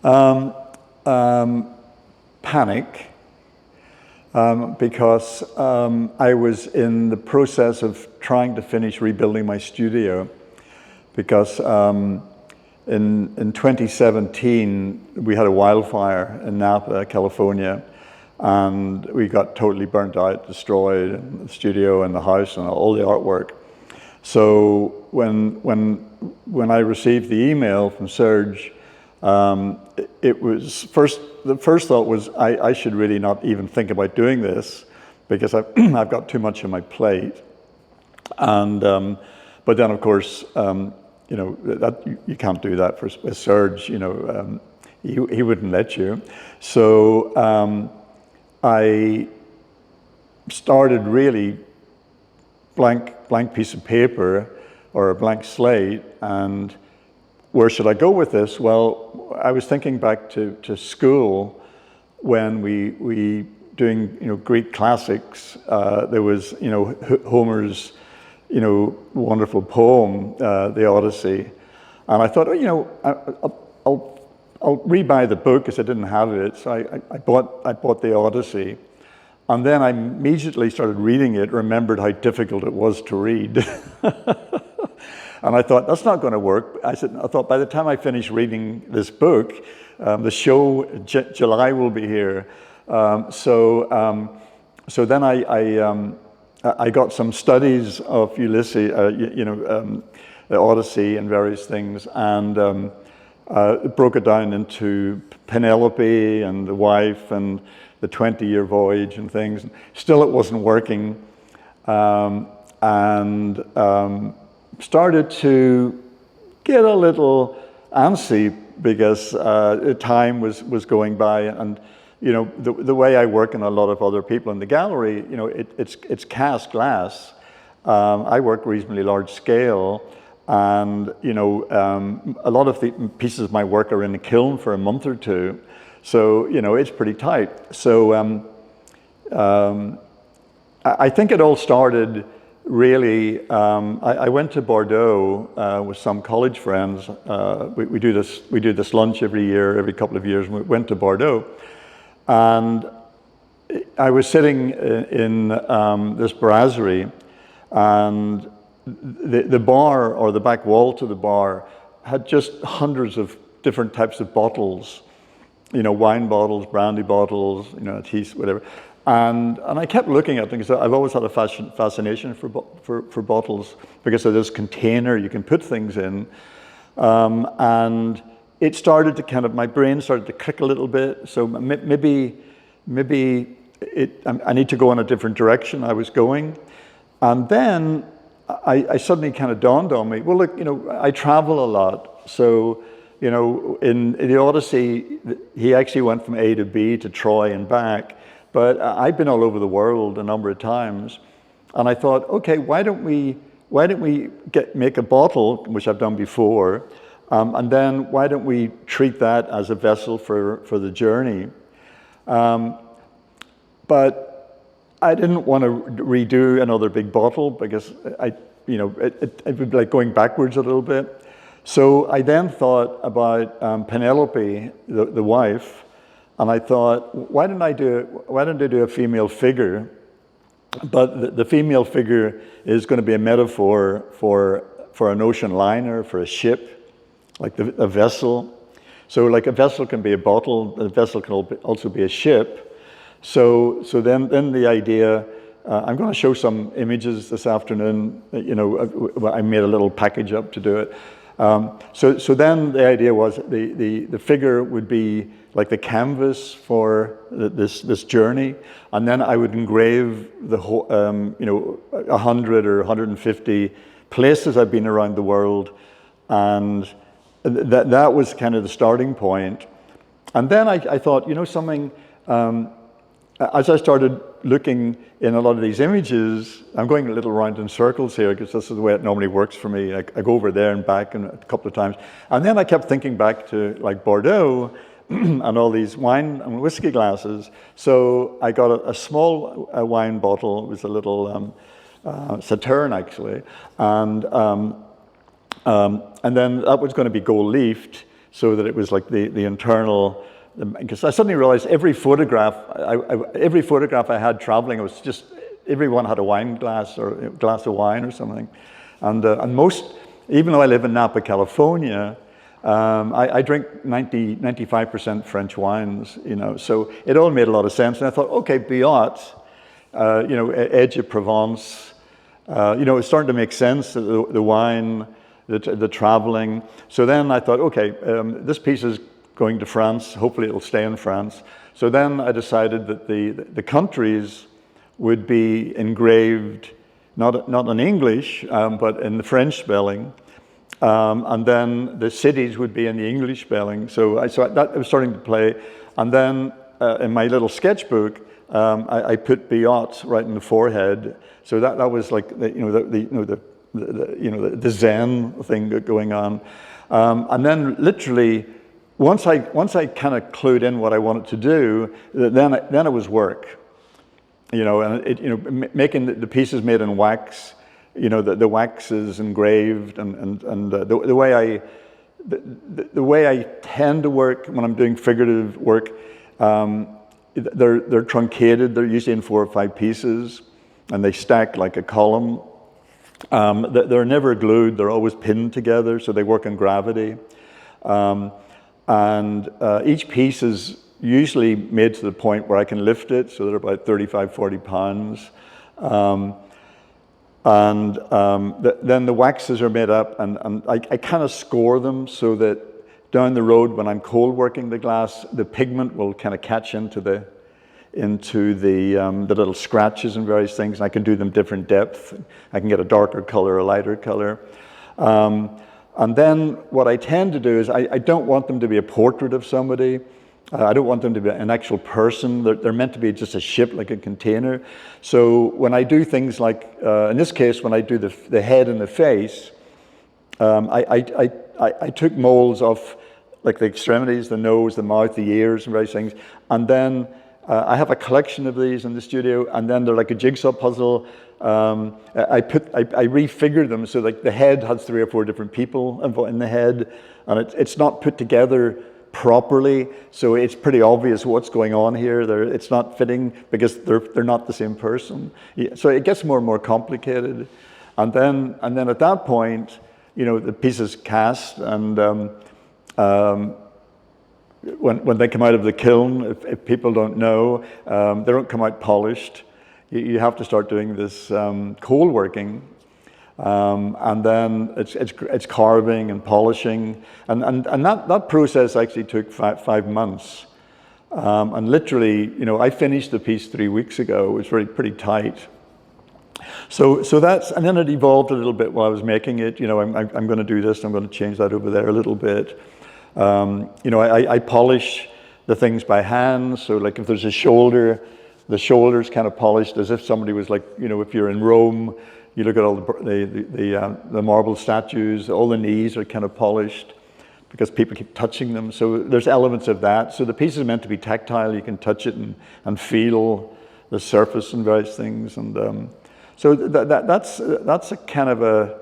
Um, Panic, because I was in the process of trying to finish rebuilding my studio, because in 2017 we had a wildfire in Napa, California, and we got totally burnt out, destroyed, in the studio and the house and all the artwork. So when I received the email from Serge, it was the first thought was I should really not even think about doing this, because I've got too much on my plate. And but then of course that you can't do that with Serge. He wouldn't let you. So I started really blank piece of paper or a blank slate, and where should I go with this? Well, I was thinking back to school when we doing Greek classics. There was Homer's wonderful poem, the Odyssey, and I thought, I'll rebuy the book because I didn't have it. So I bought the Odyssey, and then I immediately started reading it. Remembered how difficult it was to read. And I thought, that's not going to work. I thought, by the time I finish reading this book, the show, July, will be here. So then I got some studies of Ulysses, the Odyssey and various things, and broke it down into Penelope and the wife and the 20-year voyage and things. Still, it wasn't working. Started to get a little antsy because time was going by, and the way I work and a lot of other people in the gallery, it's cast glass. I work reasonably large scale, and a lot of the pieces of my work are in the kiln for a month or two, so it's pretty tight. So I think it all started. Really, I went to Bordeaux with some college friends. We do this lunch every year, every couple of years, and we went to Bordeaux. And I was sitting in this brasserie, and the bar, or the back wall to the bar, had just hundreds of different types of bottles, wine bottles, brandy bottles, teas, whatever. And I kept looking at them because I've always had a fascination for bottles, because of this container you can put things in. And it started to my brain started to click a little bit. So maybe I need to go in a different direction. I was going. And then I suddenly kind of dawned on me, well, look, I travel a lot. So, in the Odyssey, he actually went from A to B to Troy and back. But I've been all over the world a number of times, and I thought, okay, why don't we make a bottle, which I've done before, and then why don't we treat that as a vessel for the journey? But I didn't want to redo another big bottle, because it would be like going backwards a little bit. So I then thought about Penelope, the wife. And I thought, why didn't I do a female figure? But the female figure is going to be a metaphor for an ocean liner, for a ship, like a vessel. So like a vessel can be a bottle, a vessel can also be a ship. So then the idea, I'm going to show some images this afternoon. I made a little package up to do it. So then the idea was the figure would be like the canvas for this journey, and then I would engrave the whole, 100 or 150 places I've been around the world, and that was kind of the starting point. And then I thought, something. As I started looking in a lot of these images, I'm going a little round in circles here because this is the way it normally works for me. I go over there and back a couple of times. And then I kept thinking back to like Bordeaux and all these wine and whiskey glasses. So I got a small wine bottle. It was a little Sauterne actually. And then that was going to be gold leafed. so that it was like the internal. Because I suddenly realized every photograph I had traveling, it was just everyone had a wine glass or a glass of wine or something, and most, even though I live in Napa, California. I drink 95% French wines, so it all made a lot of sense. And I thought, okay, biot, edge of Provence, it's starting to make sense, the wine, the traveling. So then I thought, okay, this piece is going to France, hopefully it'll stay in France. So then I decided that the countries would be engraved, not in English, but in the French spelling. And then the cities would be in the English spelling. So that was starting to play. And then in my little sketchbook, I put biot right in the forehead. So that was like the Zen thing going on. And then literally, once I kind of clued in what I wanted to do, then it was work. And making the pieces made in wax. The wax is engraved, and the way I tend to work when I'm doing figurative work, they're truncated. They're usually in 4 or 5 pieces, and they stack like a column. They're never glued. They're always pinned together, so they work on gravity. And each piece is usually made to the point where I can lift it, so they're about 35, 40 pounds. Then the waxes are made up, and I kind of score them so that down the road when I'm cold working the glass, the pigment will kind of catch into the little scratches and various things, and I can do them different depth. I can get a darker color, a lighter color. And then what I tend to do is I don't want them to be a portrait of somebody. I don't want them to be an actual person. They're meant to be just a ship, like a container. So when I do things like, in this case, when I do the head and the face, I took molds of like the extremities, the nose, the mouth, the ears, and various things. And then I have a collection of these in the studio, and then they're like a jigsaw puzzle. I refigured them so like the head has 3 or 4 different people in the head, and it's not put together properly, so it's pretty obvious what's going on here. It's not fitting because they're not the same person. So it gets more and more complicated, and then at that point, the piece is cast, and when they come out of the kiln, if people don't know, they don't come out polished. You have to start doing this cold working. And then it's carving and polishing, and that process actually took 5 months. And literally, I finished the piece 3 weeks ago. It was pretty tight. So that's, and then it evolved a little bit while I was making it. I'm going to do this. I'm going to change that over there a little bit. I polish the things by hand. So like if there's a shoulder, the shoulder's kind of polished as if somebody was like, if you're in Rome. You look at all the marble statues, all the knees are kind of polished because people keep touching them. So there's elements of that. So the piece is meant to be tactile. You can touch it and feel the surface and various things. And so that's a kind of a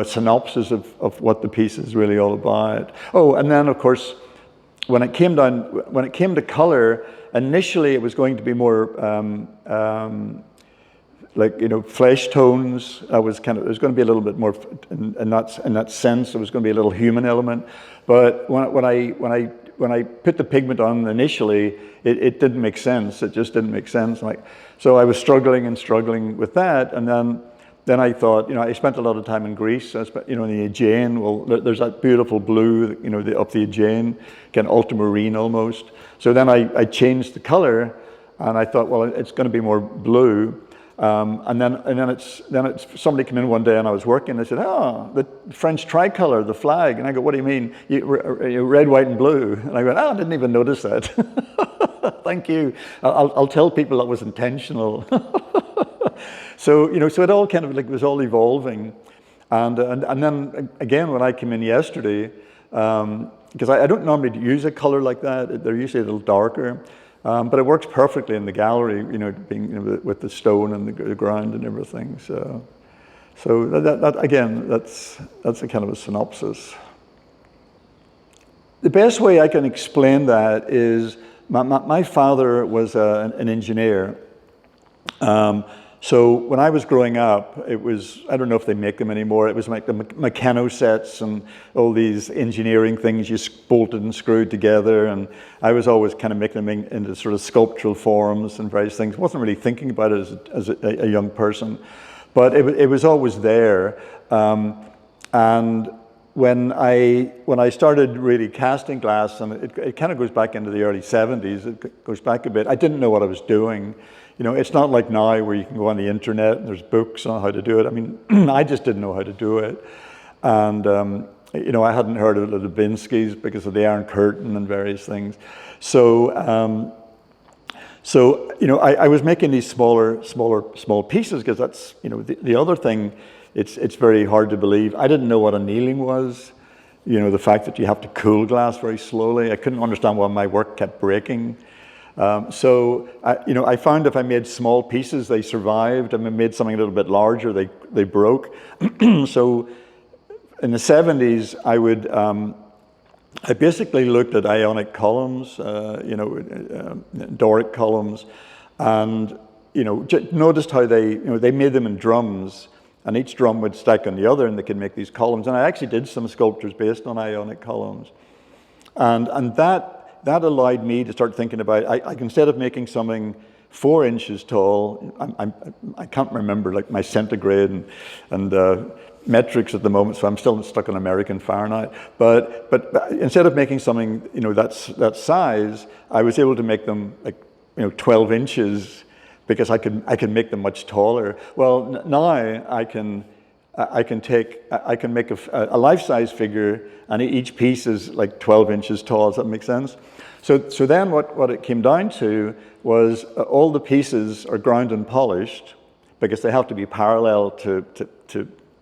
synopsis of what the piece is really all about. Oh, and then of course, when it came to color, initially it was going to be more flesh tones. There's going to be a little bit more in that sense. There was going to be a little human element, but when I put the pigment on initially, it didn't make sense. It just didn't make sense. So I was struggling with that, and then I thought, I spent a lot of time in Greece. I spent, in the Aegean. Well, there's that beautiful blue, up the Aegean, kind of ultramarine almost. So then I changed the color, and I thought, well, it's going to be more blue. And then it's somebody came in one day and I was working. They said, the French tricolor, the flag. And I go, what do you mean? Red, white, and blue. And I went, I didn't even notice that. Thank you. I'll tell people that was intentional. So it all kind of was all evolving, and then again when I came in yesterday, because I don't normally use a color like that. They're usually a little darker. But it works perfectly in the gallery, being with the stone and the ground and everything. So that again, that's a kind of a synopsis. The best way I can explain that is my father was an engineer. So when I was growing up, it was, I don't know if they make them anymore, it was like the mechano sets and all these engineering things you bolted and screwed together, and I was always kind of making them into sort of sculptural forms and various things. Wasn't really thinking about it as a young person, but it was always there. And when I started really casting glass, and it kind of goes back into the early 70s, it goes back a bit, I didn't know what I was doing. You know, it's not like now where you can go on the internet and there's books on how to do it. I mean, I just didn't know how to do it. And, you know, I hadn't heard of the Levinsky's because of the Iron Curtain and various things. So, you know, I was making these small pieces because that's, you know, the other thing, it's very hard to believe. I didn't know what annealing was. You know, the fact that you have to cool glass very slowly. I couldn't understand why my work kept breaking. So, you know, I found if I made small pieces, they survived. If I made something a little bit larger, they broke. So, in the 70s, I basically looked at ionic columns, you know, Doric columns, and, you know, noticed how they made them in drums, and each drum would stack on the other, and they could make these columns. And I actually did some sculptures based on ionic columns, and that allowed me to start thinking about, instead of making something 4 inches tall, I can't remember like my centigrade and metrics at the moment, so I'm still stuck on American Fahrenheit. But instead of making something, you know, that size, I was able to make them like, you know, 12 inches because I could make them much taller. Well, now I can make a life-size figure, and each piece is like 12 inches tall. Does that make sense? So then what it came down to was all the pieces are ground and polished because they have to be parallel to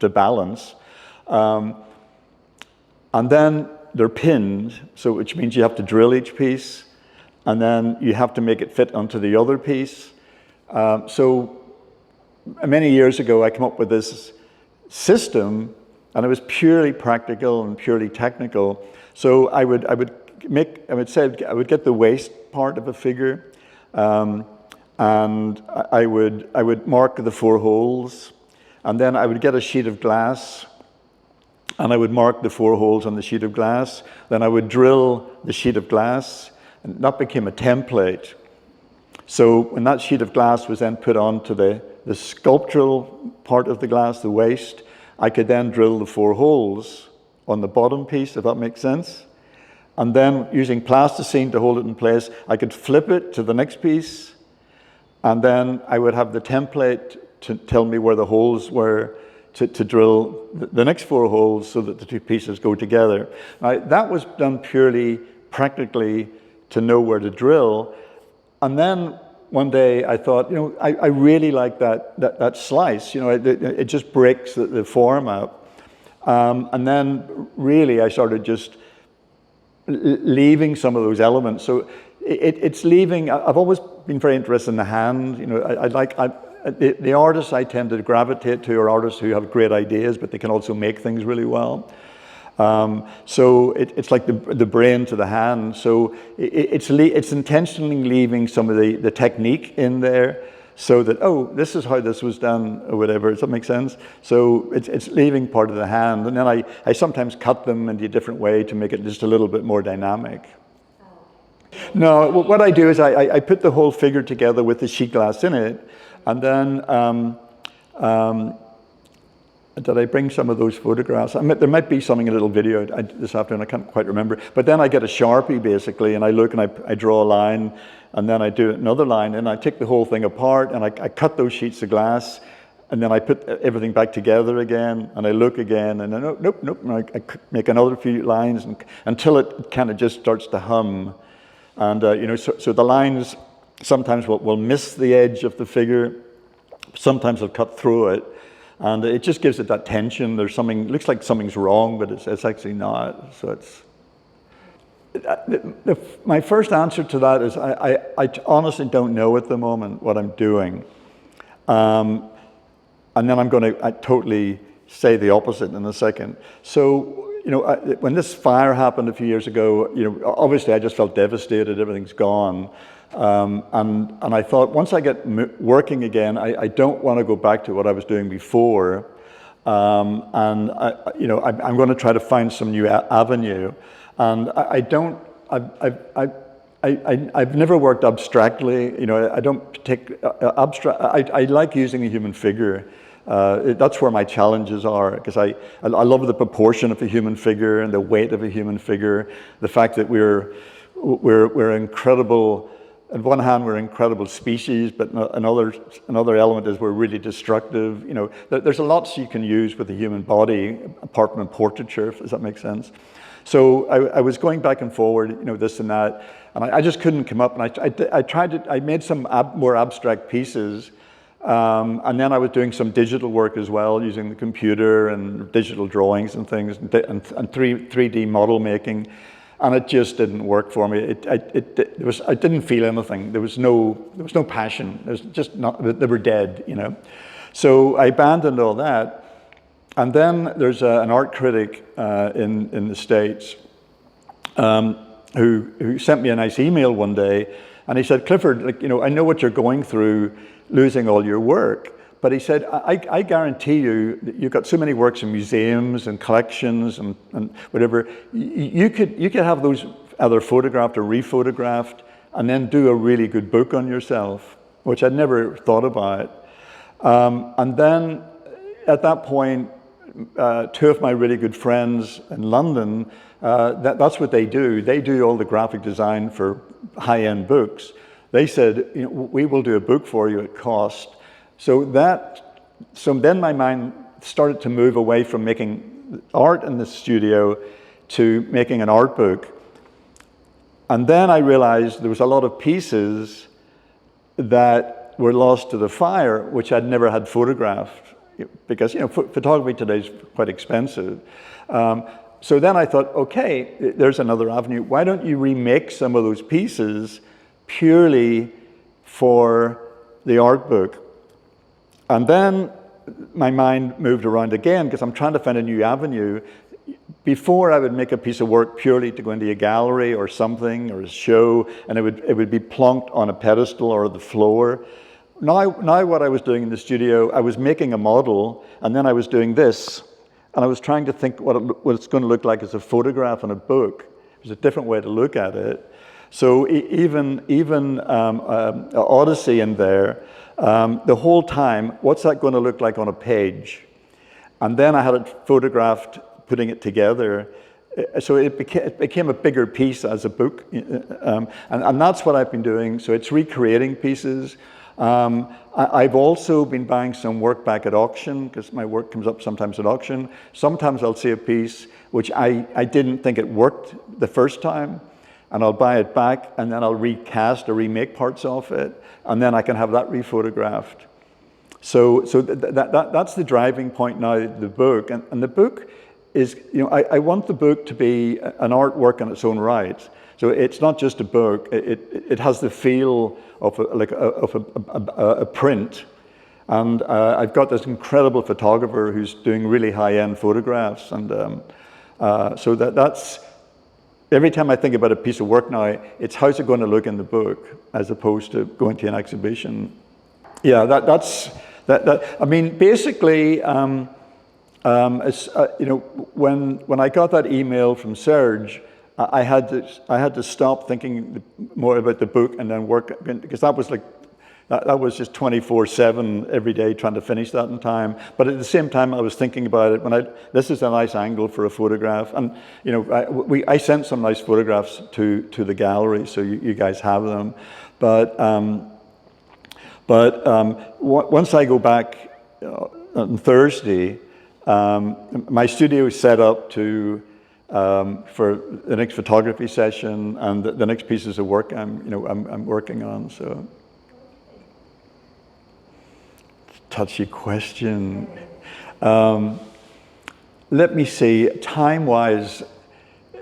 balance. And then they're pinned, so which means you have to drill each piece, and then you have to make it fit onto the other piece. So many years ago, I came up with this system, and it was purely practical and purely technical. So I would get the waist part of a figure, and I would mark the 4 holes, and then I would get a sheet of glass, and I would mark the 4 holes on the sheet of glass. Then I would drill the sheet of glass, and that became a template. So when that sheet of glass was then put onto the sculptural part of the glass, the waist, I could then drill the 4 holes on the bottom piece, if that makes sense. And then using plasticine to hold it in place, I could flip it to the next piece, and then I would have the template to tell me where the holes were to drill the next 4 holes so that the 2 pieces go together. Now, that was done purely practically to know where to drill. And then one day I thought, you know, I really like that slice. You know, it just breaks the form up. And then really I started just leaving some of those elements. So it's leaving. I've always been very interested in the hand. You know, the artists I tend to gravitate to are artists who have great ideas, but they can also make things really well. So it's like the brain to the hand. So it's intentionally leaving some of the technique in there, so that, oh, this is how this was done, or whatever. Does that make sense? So it's leaving part of the hand, and then I sometimes cut them in a different way to make it just a little bit more dynamic. No, what I do is I put the whole figure together with the sheet glass in it, and then did I bring some of those photographs? There might be something in a little video this afternoon, I can't quite remember. But then I get a Sharpie, basically, and I look and I draw a line, and then I do another line, and I take the whole thing apart, and I cut those sheets of glass, and then I put everything back together again, and I look again, and then, nope, and I make another few lines until it kind of just starts to hum. And, you know, so the lines sometimes will miss the edge of the figure, sometimes they'll cut through it. And it just gives it that tension. There's something, looks like something's wrong, but it's actually not. So my first answer to that is I honestly don't know at the moment what I'm doing. And then I'm going to totally say the opposite in a second. So, when this fire happened a few years ago, obviously I just felt devastated. Everything's gone, and I thought once I get working again, I don't want to go back to what I was doing before, and I'm going to try to find some new avenue, and I've never worked abstractly. I don't take abstract. I like using a human figure. That's where my challenges are, because I love the proportion of a human figure and the weight of a human figure. The fact that we're incredible. On one hand, we're incredible species, but another element is we're really destructive. There's a lot you can use with the human body, apart from portraiture. Does that make sense? So I was going back and forward, this and that, and I just couldn't come up. And I made some more abstract pieces, and then I was doing some digital work as well, using the computer and digital drawings and things, and 3D model making, and it just didn't work for me. I didn't feel anything. There was no passion. There's just not. They were dead, So I abandoned all that. And then there's an art critic in the States who sent me a nice email one day, and he said, Clifford, I know what you're going through, losing all your work, but he said, I guarantee you that you've got so many works in museums and collections and whatever, you could have those either photographed or rephotographed, and then do a really good book on yourself, which I'd never thought about. And then at that point, two of my really good friends in London, that's what they do. They do all the graphic design for high-end books. They said, we will do a book for you at cost. So then my mind started to move away from making art in the studio to making an art book. And then I realized there was a lot of pieces that were lost to the fire, which I'd never had photographed, because photography today is quite expensive. So then I thought, okay, there's another avenue. Why don't you remake some of those pieces purely for the art book? And then my mind moved around again, because I'm trying to find a new avenue. Before, I would make a piece of work purely to go into a gallery or something, or a show, and it would be plonked on a pedestal or the floor. Now what I was doing in the studio, I was making a model, and then I was doing this, and I was trying to think what it's going to look like as a photograph in a book. There's a different way to look at it. So even Odyssey in there, the whole time, what's that going to look like on a page? And then I had it photographed, putting it together. So it became a bigger piece as a book, and that's what I've been doing. So it's recreating pieces. I've also been buying some work back at auction, because my work comes up sometimes at auction. Sometimes I'll see a piece which I didn't think it worked the first time, and I'll buy it back, and then I'll recast or remake parts of it, and then I can have that rephotographed. So that's the driving point now, the book. And the book is, I want the book to be an artwork in its own right. So it's not just a book. It has the feel of a print. And I've got this incredible photographer who's doing really high-end photographs. And so that's, every time I think about a piece of work now, it's how's it going to look in the book, as opposed to going to an exhibition. Yeah, I mean, basically, when I got that email from Serge, I had to stop thinking more about the book and then work, because that was just 24/7 every day, trying to finish that in time. But at the same time, I was thinking about it. This is a nice angle for a photograph, and I sent some nice photographs to the gallery, so you guys have them. But once I go back on Thursday, my studio is set up for the next photography session and the next pieces of work I'm working on. So, touchy question. Let me see. Time-wise,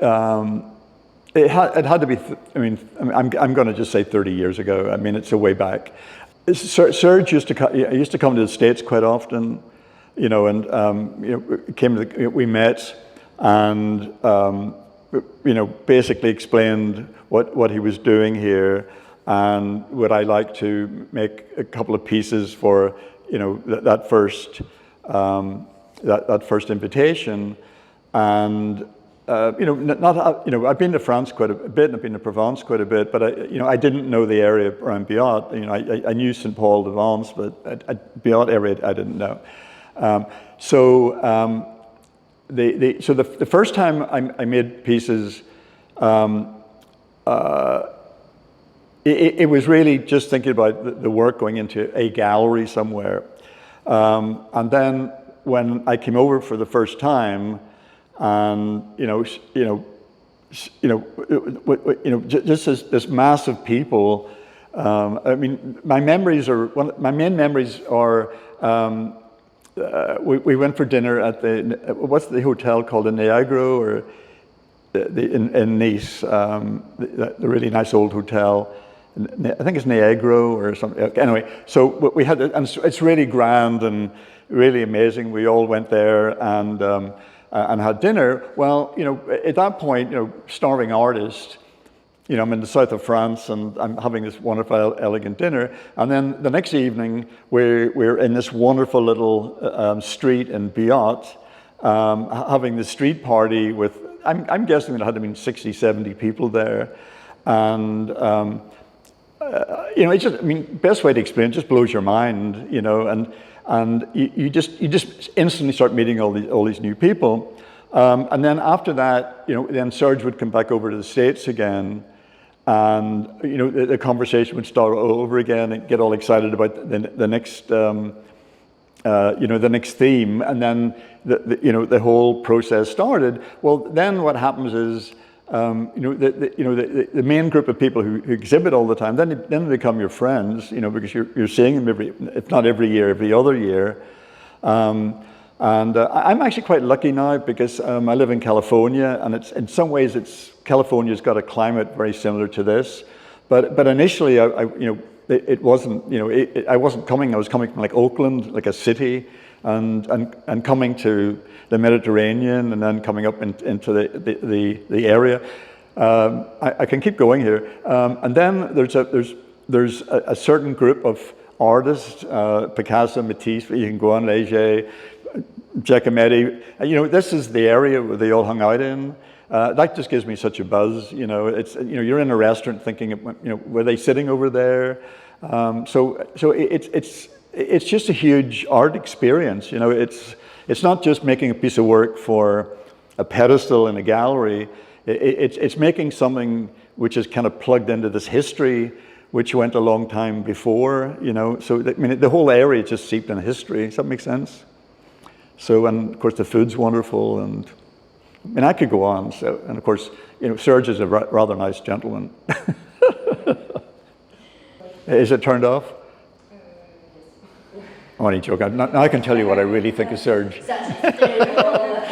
it had to be. I'm going to just say 30 years ago. I mean, it's a way back. Serge used to come to the States quite often, and we met. and basically explained what he was doing here, and would I like to make a couple of pieces for that first invitation. And I've been to France quite a bit, and I've been to Provence quite a bit, but I didn't know the area around Biot. I knew Saint Paul de Vence, but Biot area I didn't know. So the first time I made pieces, it was really just thinking about the work going into a gallery somewhere, and then when I came over for the first time, and just this mass of people. I mean, my main memories are we went for dinner at what's the hotel called, the Niagara, or in Nice, the really nice old hotel. I think it's Niagara or something. Anyway, so we had, and it's really grand and really amazing. We all went there and had dinner. Well, at that point, starving artist, I'm in the south of France and I'm having this wonderful, elegant dinner. And then the next evening, we're in this wonderful little street in Biot, having the street party with, I'm guessing there had to be 60, 70 people there. And, it's just, best way to explain it, just blows your mind, and you just instantly start meeting all these new people. And then after that, then Serge would come back over to the States again, and the conversation would start all over again and get all excited about the next the next theme, and then the whole process started. Well, then what happens is the main group of people who exhibit all the time, then they become your friends, because you're seeing them if not every year, every other year. And I'm actually quite lucky now because I live in California, and it's in some ways California's got a climate very similar to this. But initially, it wasn't. I wasn't coming. I was coming from like Oakland, like a city, and coming to the Mediterranean, and then coming up into the area. I can keep going here, and then there's a certain group of artists, Picasso, Matisse, you can go on, Leger, Giacometti. This is the area where they all hung out in. That just gives me such a buzz. It's you're in a restaurant thinking, were they sitting over there? So it's just a huge art experience. It's not just making a piece of work for a pedestal in a gallery. It's making something which is kind of plugged into this history, which went a long time before. So the whole area just seeped in history. Does that make sense? So, and of course the food's wonderful, and I could go on. So, and of course, Serge is a rather nice gentleman. Is it turned off? I'm only joking. Now I can tell you what I really think of Serge.